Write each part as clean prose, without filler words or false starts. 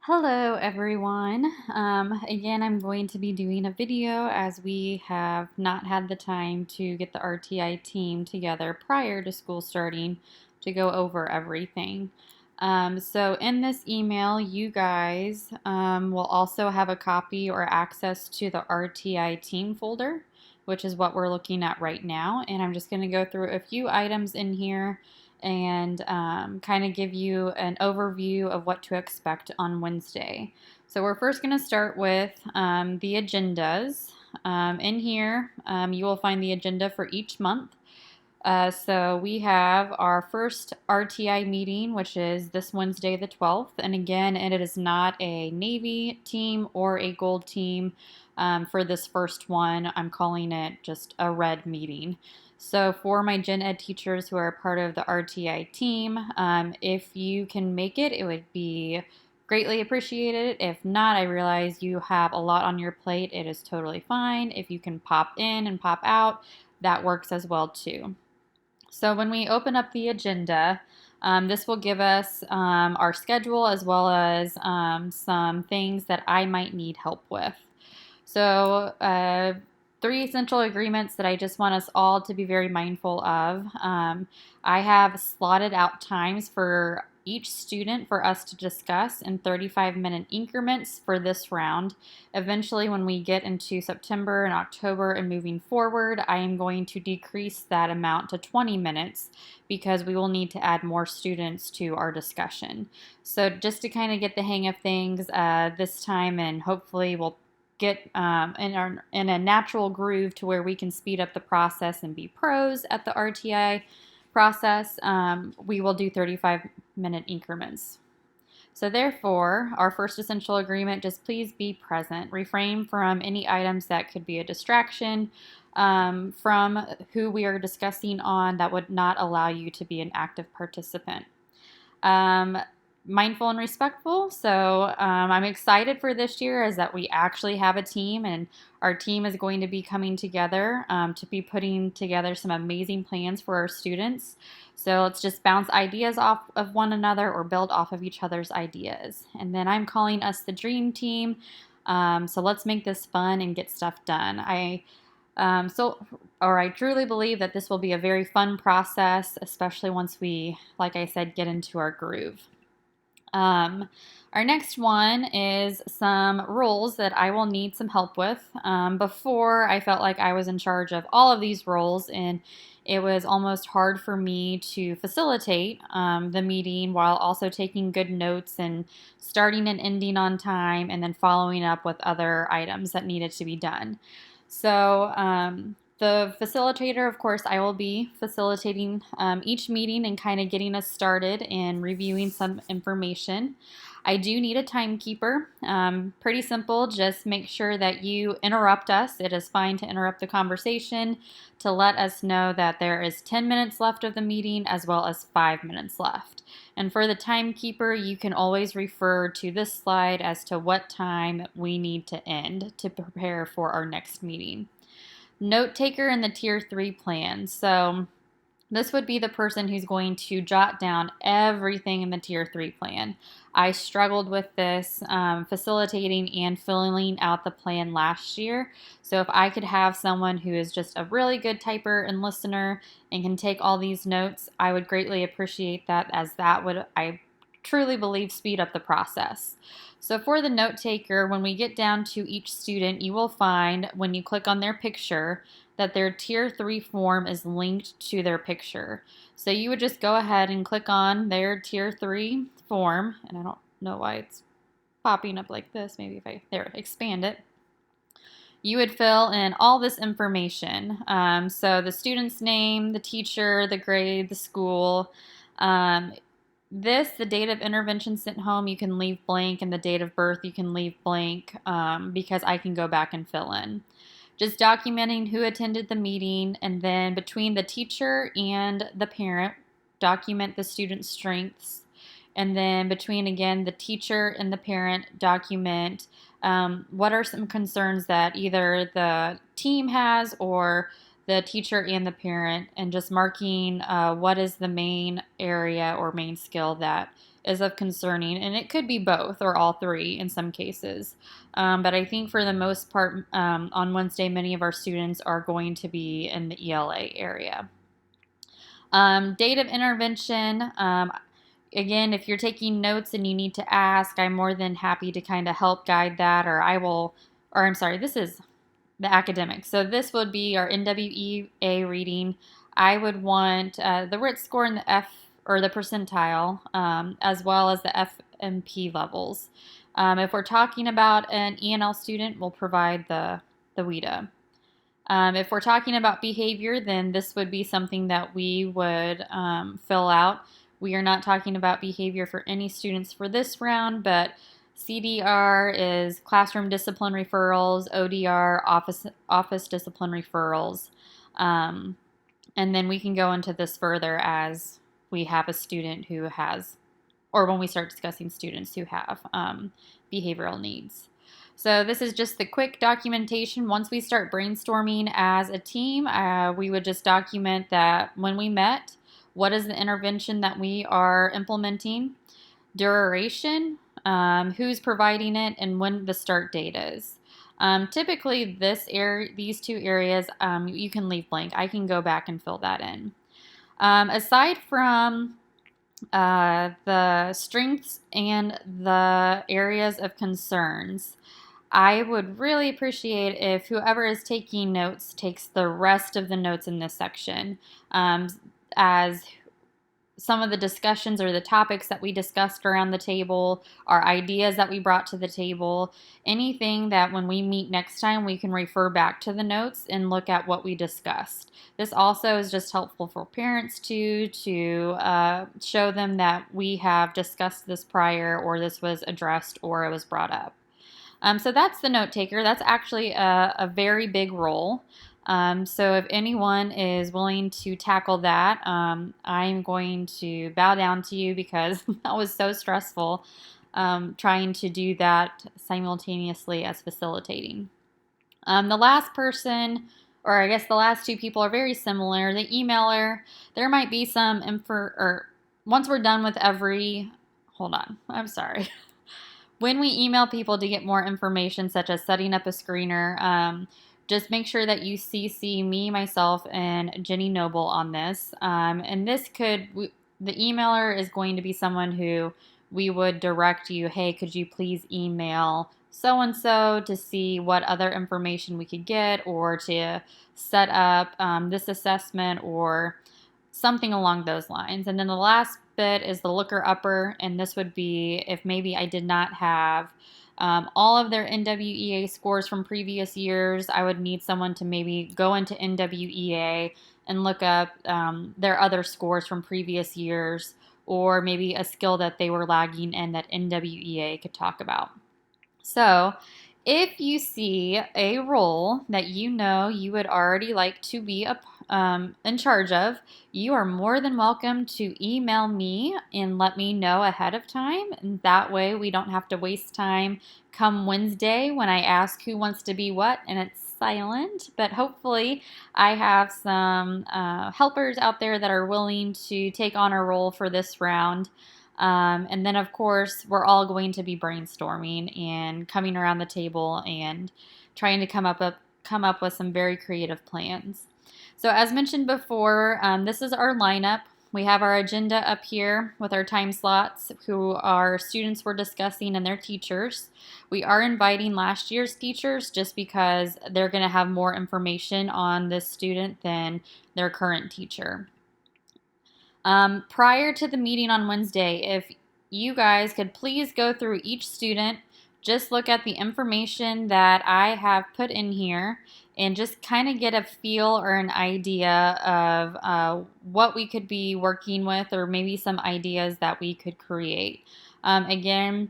Hello everyone. Again, I'm going to be doing a video as we have not had the time to get the RTI team together prior to school starting to go over everything. So in this email, you guys will also have a copy or access to the RTI team folder, which is what we're looking at right now. And I'm just going to go through a few items in here and kind of give you an overview of what to expect on Wednesday. So we're first going to start with the agendas. In here, you will find the agenda for each month. So we have our first RTI meeting, which is this Wednesday, the 12th. And again, it is not a Navy team or a Gold team for this first one. I'm calling it just a red meeting. So for my gen ed teachers who are part of the RTI team, if you can make it, it would be greatly appreciated. If not, I realize you have a lot on your plate. It is totally fine. If you can pop in and pop out, that works as well too. So when we open up the agenda, this will give us our schedule as well as some things that I might need help with. So three essential agreements that I just want us all to be very mindful of. I have slotted out times for each student for us to discuss in 35-minute increments for this round. Eventually, when we get into September and October and moving forward, I am going to decrease that amount to 20 minutes because we will need to add more students to our discussion. So just to kind of get the hang of things this time, and hopefully we'll get in a natural groove to where we can speed up the process and be pros at the RTI process, we will do 35-minute increments. So therefore, our first essential agreement, just please be present. Refrain from any items that could be a distraction from who we are discussing on that would not allow you to be an active participant. Mindful and respectful. So I'm excited for this year is that we actually have a team, and our team is going to be coming together to be putting together some amazing plans for our students. So let's just bounce ideas off of one another or build off of each other's ideas. And then I'm calling us the dream team. So let's make this fun and get stuff done. I truly believe that this will be a very fun process, especially once we, like I said, get into our groove. Our next one is some roles that I will need some help with. Before, I felt like I was in charge of all of these roles, and it was almost hard for me to facilitate the meeting while also taking good notes and starting and ending on time, and then following up with other items that needed to be done. So, the facilitator, of course, I will be facilitating each meeting and kind of getting us started and reviewing some information. I do need a timekeeper. Pretty simple. Just make sure that you interrupt us. It is fine to interrupt the conversation to let us know that there is 10 minutes left of the meeting as well as 5 minutes left. And for the timekeeper, you can always refer to this slide as to what time we need to end to prepare for our next meeting. Note taker in the tier 3 plan. So this would be the person who's going to jot down everything in the tier 3 plan. I struggled with this facilitating and filling out the plan last year. So if I could have someone who is just a really good typer and listener and can take all these notes, I would greatly appreciate that, as that would, I truly believe, speed up the process. So for the note taker, when we get down to each student, you will find when you click on their picture that their tier 3 form is linked to their picture. So you would just go ahead and click on their tier 3 form, and I don't know why it's popping up like this. Maybe if I expand it. You would fill in all this information. So the student's name, the teacher, the grade, the school. The date of intervention sent home, you can leave blank, and the date of birth you can leave blank because I can go back and fill in. Just documenting who attended the meeting, and then between the teacher and the parent, document the student's strengths. And then between, again, the teacher and the parent, document what are some concerns that either the team has or the teacher and the parent, and just marking what is the main area or main skill that is of concerning, and it could be both or all three in some cases. But I think for the most part, on Wednesday, many of our students are going to be in the ELA area. Date of intervention. Again, if you're taking notes and you need to ask, I'm more than happy to kind of help guide that, I'm sorry, this is the academic. So this would be our NWEA reading. I would want the RIT score in the F or the percentile, as well as the FMP levels. If we're talking about an ENL student, we'll provide the WIDA. If we're talking about behavior, then this would be something that we would fill out. We are not talking about behavior for any students for this round, but CDR is classroom discipline referrals, ODR, office discipline referrals. And then we can go into this further as we have a student who has, or when we start discussing students who have behavioral needs. So this is just the quick documentation. Once we start brainstorming as a team, we would just document that when we met, what is the intervention that we are implementing, duration, who's providing it, and when the start date is. Typically, these two areas, you can leave blank. I can go back and fill that in. Aside from the strengths and the areas of concerns, I would really appreciate if whoever is taking notes takes the rest of the notes in this section, as some of the discussions or the topics that we discussed around the table, our ideas that we brought to the table, anything that when we meet next time we can refer back to the notes and look at what we discussed. This also is just helpful for parents to show them that we have discussed this prior, or this was addressed, or it was brought up. So that's the note taker. That's actually a very big role. So if anyone is willing to tackle that, I'm going to bow down to you, because that was so stressful trying to do that simultaneously as facilitating. The last person, or I guess the last two people, are very similar. The emailer, there might be some once we're done with hold on, I'm sorry. When we email people to get more information, such as setting up a screener, just make sure that you CC me, myself, and Jenny Noble on this. And this the emailer is going to be someone who we would direct you, hey, could you please email so-and-so to see what other information we could get, or to set up this assessment, or something along those lines. And then the last bit is the looker-upper, and this would be if maybe I did not have all of their NWEA scores from previous years, I would need someone to maybe go into NWEA and look up their other scores from previous years, or maybe a skill that they were lagging in that NWEA could talk about. So if you see a role that you know you would already like to be in charge of, you are more than welcome to email me and let me know ahead of time. And that way we don't have to waste time come Wednesday when I ask who wants to be what and it's silent. But hopefully I have some helpers out there that are willing to take on a role for this round. And then, of course, we're all going to be brainstorming and coming around the table and trying to come up with some very creative plans. So as mentioned before, this is our lineup. We have our agenda up here with our time slots, who our students were discussing, and their teachers. We are inviting last year's teachers just because they're going to have more information on this student than their current teacher. Prior to the meeting on Wednesday, if you guys could please go through each student, just look at the information that I have put in here, and just kind of get a feel or an idea of what we could be working with, or maybe some ideas that we could create. Again,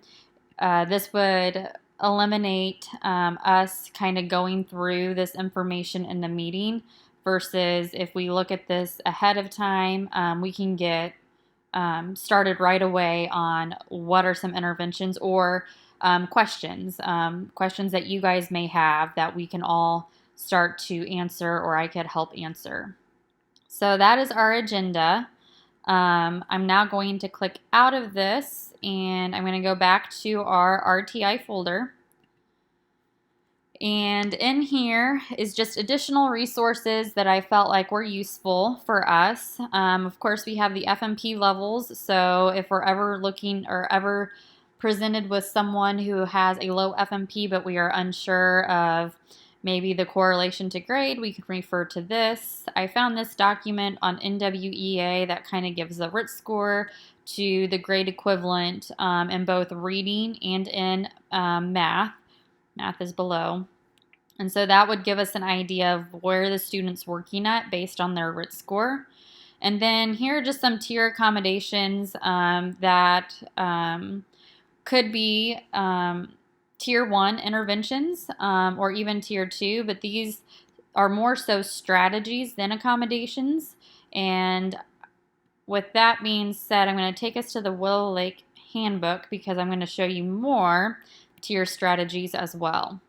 this would eliminate us kind of going through this information in the meeting, versus if we look at this ahead of time, we can get started right away on what are some interventions, or questions that you guys may have that we can all start to answer, or I could help answer. So that is our agenda. I'm now going to click out of this and I'm going to go back to our RTI folder. And in here is just additional resources that I felt like were useful for us. Of course, we have the FMP levels. So if we're ever looking or ever presented with someone who has a low FMP, but we are unsure of maybe the correlation to grade, we can refer to this. I found this document on NWEA that kind of gives the RIT score to the grade equivalent in both reading and in math. Math is below. And so that would give us an idea of where the student's working at based on their RIT score. And then here are just some tier accommodations that could be tier 1 interventions or even tier 2, but these are more so strategies than accommodations. And with that being said, I'm going to take us to the Willow Lake Handbook because I'm going to show you more tier strategies as well.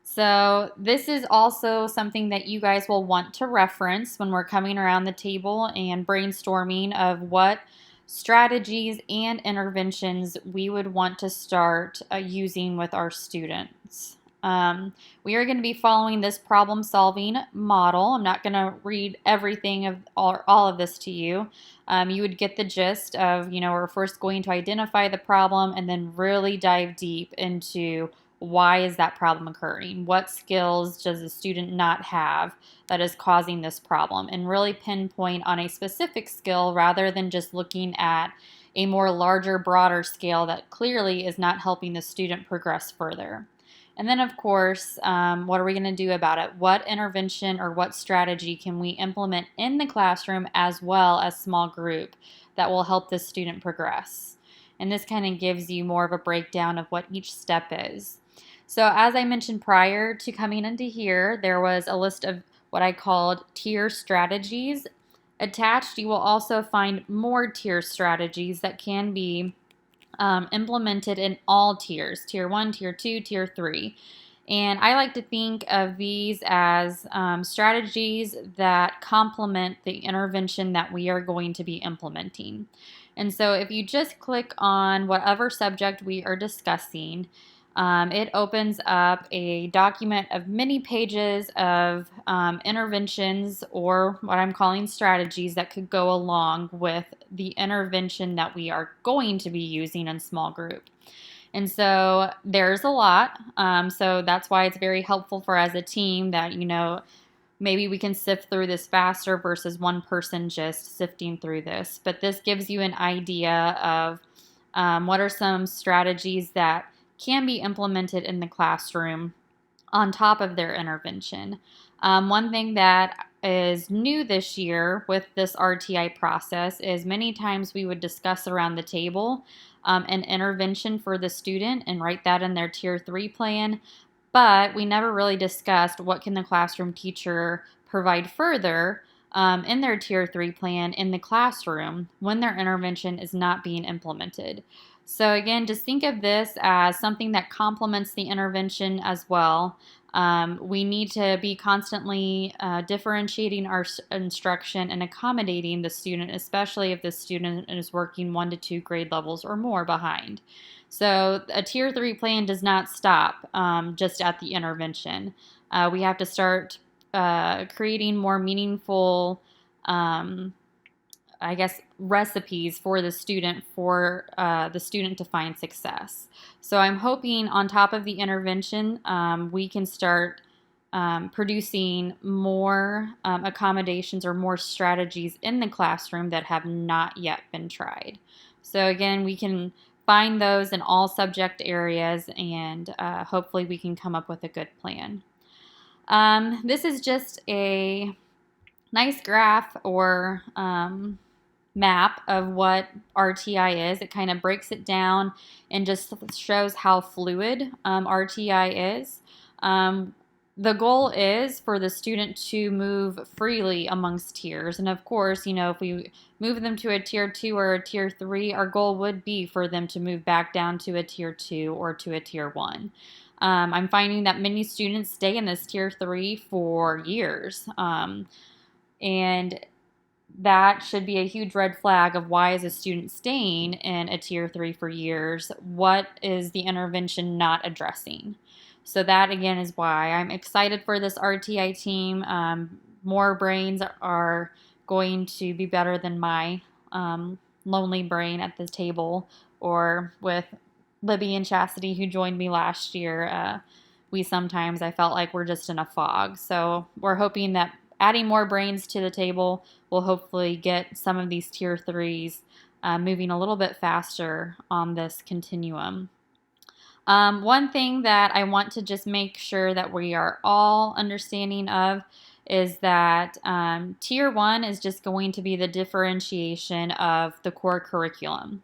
So this is also something that you guys will want to reference when we're coming around the table and brainstorming of what strategies and interventions we would want to start using with our students. We are going to be following this problem-solving model. I'm not going to read everything of all of this to you. You would get the gist of, we're first going to identify the problem and then really dive deep into why is that problem occurring? What skills does the student not have that is causing this problem? And really pinpoint on a specific skill rather than just looking at a more larger, broader scale that clearly is not helping the student progress further. And then, of course, what are we going to do about it? What intervention or what strategy can we implement in the classroom as well as small group that will help the student progress? And this kind of gives you more of a breakdown of what each step is. So as I mentioned prior to coming into here, there was a list of what I called tier strategies. Attached, you will also find more tier strategies that can be implemented in all tiers, tier 1, tier 2, tier 3. And I like to think of these as strategies that complement the intervention that we are going to be implementing. And so if you just click on whatever subject we are discussing, it opens up a document of many pages of interventions or what I'm calling strategies that could go along with the intervention that we are going to be using in small group. And so there's a lot. So that's why it's very helpful for as a team that, maybe we can sift through this faster versus one person just sifting through this. But this gives you an idea of what are some strategies that can be implemented in the classroom on top of their intervention. One thing that is new this year with this RTI process is many times we would discuss around the table an intervention for the student and write that in their tier 3 plan, but we never really discussed what can the classroom teacher provide further in their tier 3 plan in the classroom when their intervention is not being implemented. So again, just think of this as something that complements the intervention as well. We need to be constantly differentiating our instruction and accommodating the student, especially if the student is working 1 to 2 grade levels or more behind. So a tier 3 plan does not stop just at the intervention. We have to start creating more meaningful recipes for the student to find success. So I'm hoping on top of the intervention, we can start producing more accommodations or more strategies in the classroom that have not yet been tried. So again, we can find those in all subject areas and hopefully we can come up with a good plan. This is just a nice graph or map of what RTI is. It kind of breaks it down and just shows how fluid RTI is. The goal is for the student to move freely amongst tiers. And of course, if we move them to a tier 2 or a tier 3, our goal would be for them to move back down to a tier 2 or to a tier 1. I'm finding that many students stay in this tier 3 for years. And that should be a huge red flag of why is a student staying in a tier 3 for years? What is the intervention not addressing? So that again is why I'm excited for this RTI team. More brains are going to be better than my lonely brain at the table, or with Libby and Chastity, who joined me last year. I felt like we're just in a fog. So we're hoping that adding more brains to the table will hopefully get some of these tier 3s moving a little bit faster on this continuum. One thing that I want to just make sure that we are all understanding of is that Tier 1 is just going to be the differentiation of the core curriculum.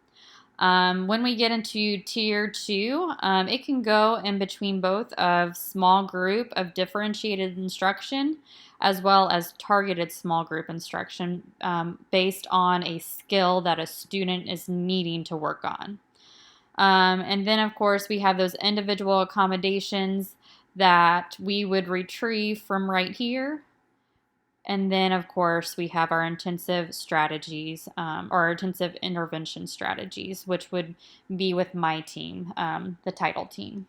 When we get into Tier 2, it can go in between both of small group of differentiated instruction as well as targeted small group instruction based on a skill that a student is needing to work on. And then, of course, we have those individual accommodations that we would retrieve from right here. And then, of course, we have our intensive strategies or our intensive intervention strategies, which would be with my team, the title team.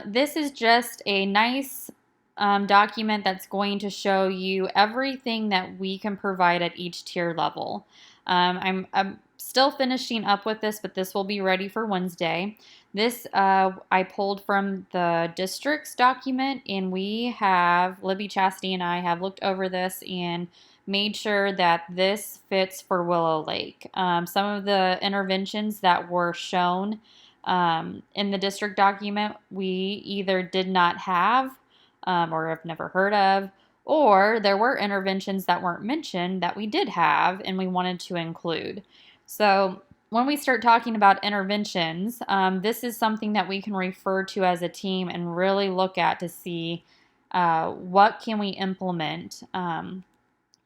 This is just a nice document that's going to show you everything that we can provide at each tier level. I'm still finishing up with this, but this will be ready for Wednesday. This I pulled from the district's document, and Libby, Chastity, and I have looked over this and made sure that this fits for Willow Lake. Some of the interventions that were shown in the district document, we either did not have or have never heard of, or there were interventions that weren't mentioned that we did have and we wanted to include. So when we start talking about interventions, this is something that we can refer to as a team and really look at to see what can we implement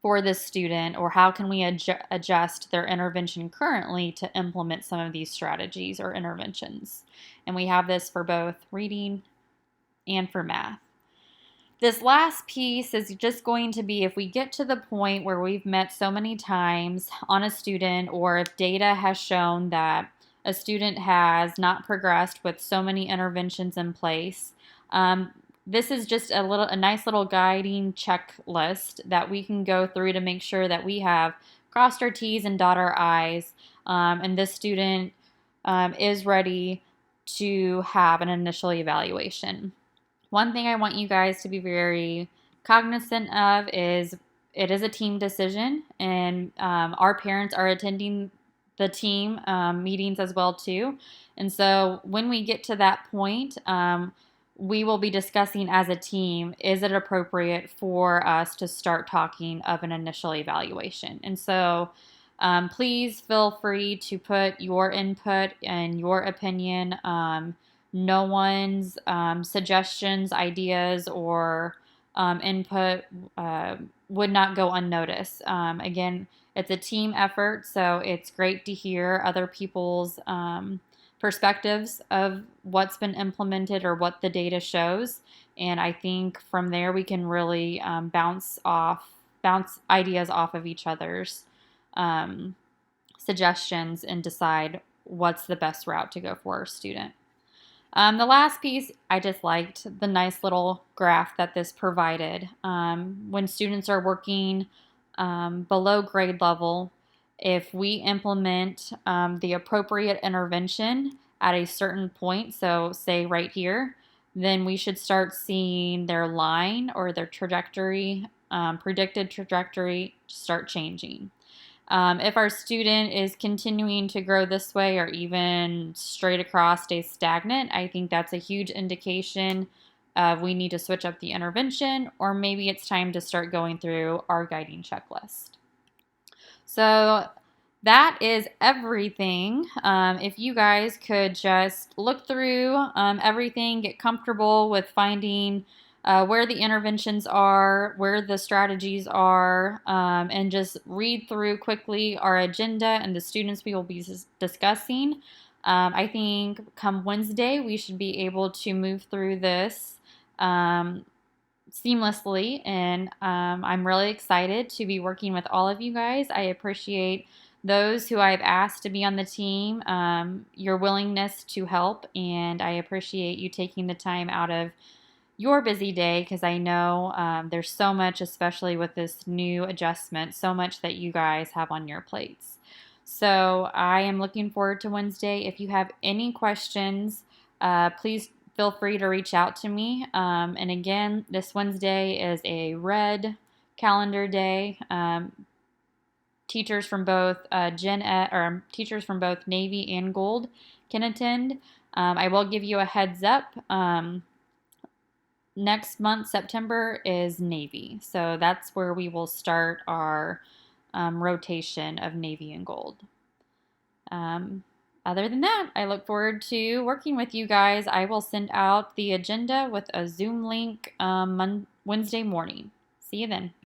for this student, or how can we adjust their intervention currently to implement some of these strategies or interventions. And we have this for both reading and for math. This last piece is just going to be if we get to the point where we've met so many times on a student, or if data has shown that a student has not progressed with so many interventions in place. This is just a nice little guiding checklist that we can go through to make sure that we have crossed our T's and dot our I's, and this student is ready to have an initial evaluation. One thing I want you guys to be very cognizant of is it is a team decision, and our parents are attending the team meetings as well too. And so when we get to that point, we will be discussing as a team, is it appropriate for us to start talking of an initial evaluation? And so please feel free to put your input and your opinion. No one's suggestions, ideas, or input would not go unnoticed. Again, it's a team effort, so it's great to hear other people's perspectives of what's been implemented or what the data shows. And I think from there we can really bounce ideas off of each other's suggestions and decide what's the best route to go for our student. The last piece, I just liked the nice little graph that this provided. When students are working below grade level, if we implement the appropriate intervention at a certain point, so say right here, then we should start seeing their line or their trajectory, predicted trajectory, start changing. If our student is continuing to grow this way or even straight across stays stagnant, I think that's a huge indication of we need to switch up the intervention, or maybe it's time to start going through our guiding checklist. So that is everything. If you guys could just look through everything, get comfortable with finding where the interventions are, where the strategies are, and just read through quickly our agenda and the students we will be discussing. I think come Wednesday we should be able to move through this seamlessly, and I'm really excited to be working with all of you guys. I appreciate those who I've asked to be on the team, your willingness to help, and I appreciate you taking the time out of your busy day because I know there's so much, especially with this new adjustment, so much that you guys have on your plates. So I am looking forward to Wednesday. If you have any questions, please feel free to reach out to me. And again, this Wednesday is a red calendar day. Teachers from both Gen Ed, or teachers from both Navy and Gold can attend. I will give you a heads up. Next month, September, is Navy. So that's where we will start our rotation of Navy and Gold. Other than that, I look forward to working with you guys. I will send out the agenda with a Zoom link Wednesday morning. See you then.